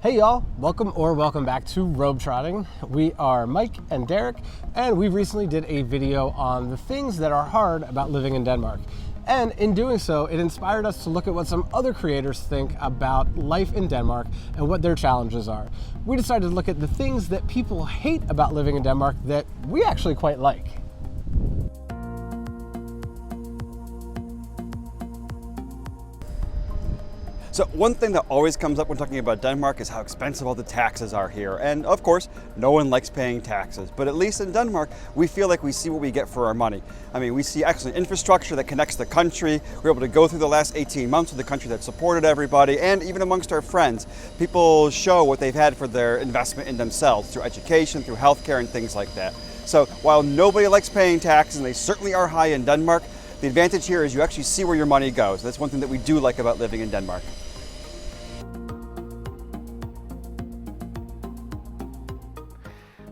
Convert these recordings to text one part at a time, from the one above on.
Hey y'all, welcome back to Robe Trotting. We are Mike and Derek, and we recently did a video on the things that are hard about living in Denmark. And in doing so, it inspired us to look at what some other creators think about life in Denmark and what their challenges are. We decided to look at the things that people hate about living in Denmark that we actually quite like. So one thing that always comes up when talking about Denmark is how expensive all the taxes are here. And of course, no one likes paying taxes. But at least in Denmark, we feel like we see what we get for our money. I mean, we see excellent infrastructure that connects the country. We're able to go through the last 18 months with a country that supported everybody. And even amongst our friends, people show what they've had for their investment in themselves through education, through healthcare, and things like that. So while nobody likes paying taxes, and they certainly are high in Denmark, the advantage here is you actually see where your money goes. That's one thing that we do like about living in Denmark.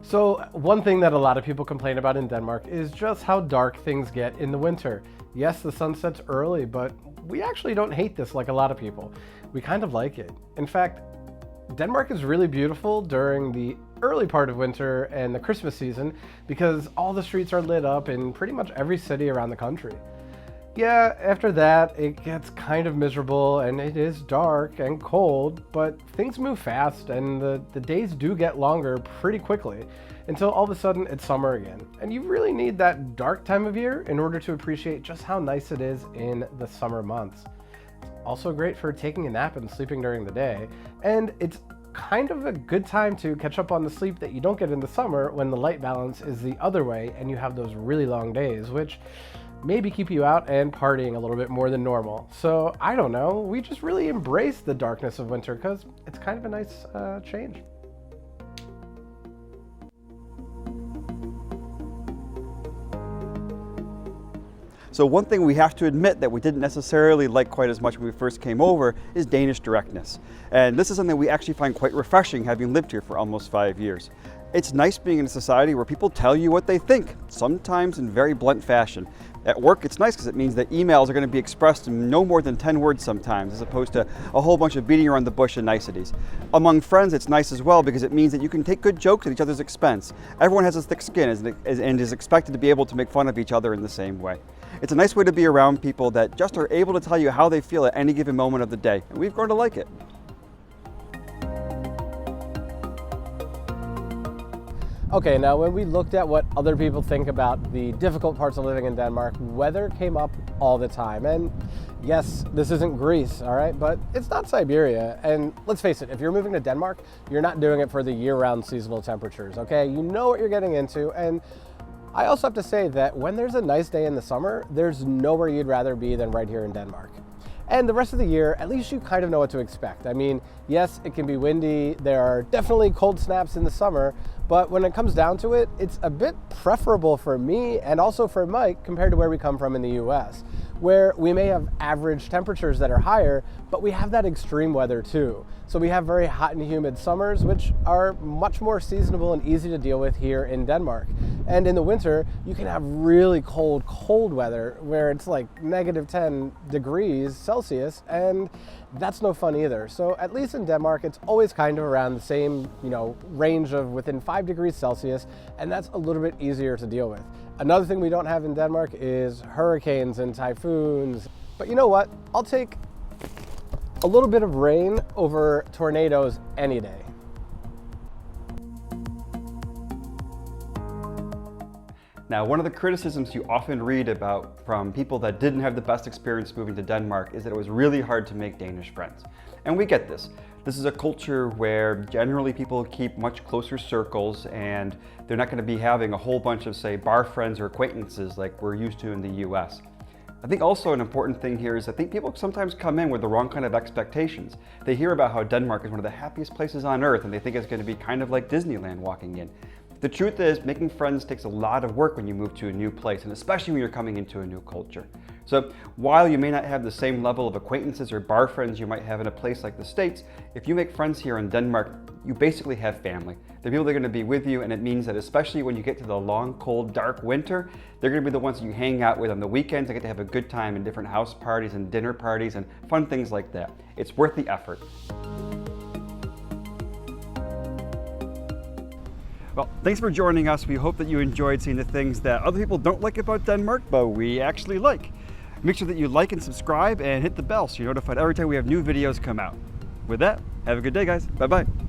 So one thing that a lot of people complain about in Denmark is just how dark things get in the winter. Yes, the sun sets early, but we actually don't hate this like a lot of people. We kind of like it. In fact, Denmark is really beautiful during the early part of winter and the Christmas season because all the streets are lit up in pretty much every city around the country. Yeah, after that, it gets kind of miserable and it is dark and cold, but things move fast and the days do get longer pretty quickly until all of a sudden it's summer again. And you really need that dark time of year in order to appreciate just how nice it is in the summer months. It's also great for taking a nap and sleeping during the day, and it's kind of a good time to catch up on the sleep that you don't get in the summer when the light balance is the other way and you have those really long days, which maybe keep you out and partying a little bit more than normal. So I don't know, we just really embrace the darkness of winter because it's kind of a nice change. So one thing we have to admit that we didn't necessarily like quite as much when we first came over is Danish directness. And this is something we actually find quite refreshing having lived here for almost 5 years. It's nice being in a society where people tell you what they think, sometimes in very blunt fashion. At work, it's nice because it means that emails are going to be expressed in no more than 10 words sometimes, as opposed to a whole bunch of beating around the bush and niceties. Among friends, it's nice as well because it means that you can take good jokes at each other's expense. Everyone has a thick skin and is expected to be able to make fun of each other in the same way. It's a nice way to be around people that just are able to tell you how they feel at any given moment of the day, and we've grown to like it. Okay, now when we looked at what other people think about the difficult parts of living in Denmark, weather came up all the time. And yes, this isn't Greece, all right, but it's not Siberia. And let's face it, if you're moving to Denmark, you're not doing it for the year-round seasonal temperatures, okay? You know what you're getting into. And I also have to say that when there's a nice day in the summer, there's nowhere you'd rather be than right here in Denmark. And the rest of the year, at least you kind of know what to expect. I mean, yes, it can be windy. There are definitely cold snaps in the summer, but when it comes down to it, it's a bit preferable for me and also for Mike compared to where we come from in the US, where we may have average temperatures that are higher, but we have that extreme weather too. So we have very hot and humid summers, which are much more seasonable and easy to deal with here in Denmark. And in the winter, you can have really cold weather where it's like -10 degrees Celsius, and that's no fun either. So at least in Denmark, it's always kind of around the same, range of within 5 degrees Celsius, and that's a little bit easier to deal with. Another thing we don't have in Denmark is hurricanes and typhoons. But you know what? I'll take a little bit of rain over tornadoes any day. Now, one of the criticisms you often read about from people that didn't have the best experience moving to Denmark is that it was really hard to make Danish friends. And we get this. This is a culture where generally people keep much closer circles and they're not going to be having a whole bunch of, say, bar friends or acquaintances like we're used to in the US. I think also an important thing here is I think people sometimes come in with the wrong kind of expectations. They hear about how Denmark is one of the happiest places on earth and they think it's going to be kind of like Disneyland walking in. The truth is, making friends takes a lot of work when you move to a new place, and especially when you're coming into a new culture. So while you may not have the same level of acquaintances or bar friends you might have in a place like the States, if you make friends here in Denmark, you basically have family. The people that are going to be with you, and it means that especially when you get to the long, cold, dark winter, they're going to be the ones that you hang out with on the weekends and get to have a good time in different house parties and dinner parties and fun things like that. It's worth the effort. Well, thanks for joining us. We hope that you enjoyed seeing the things that other people don't like about Denmark, but we actually like. Make sure that you like and subscribe and hit the bell so you're notified every time we have new videos come out. With that, have a good day, guys. Bye-bye.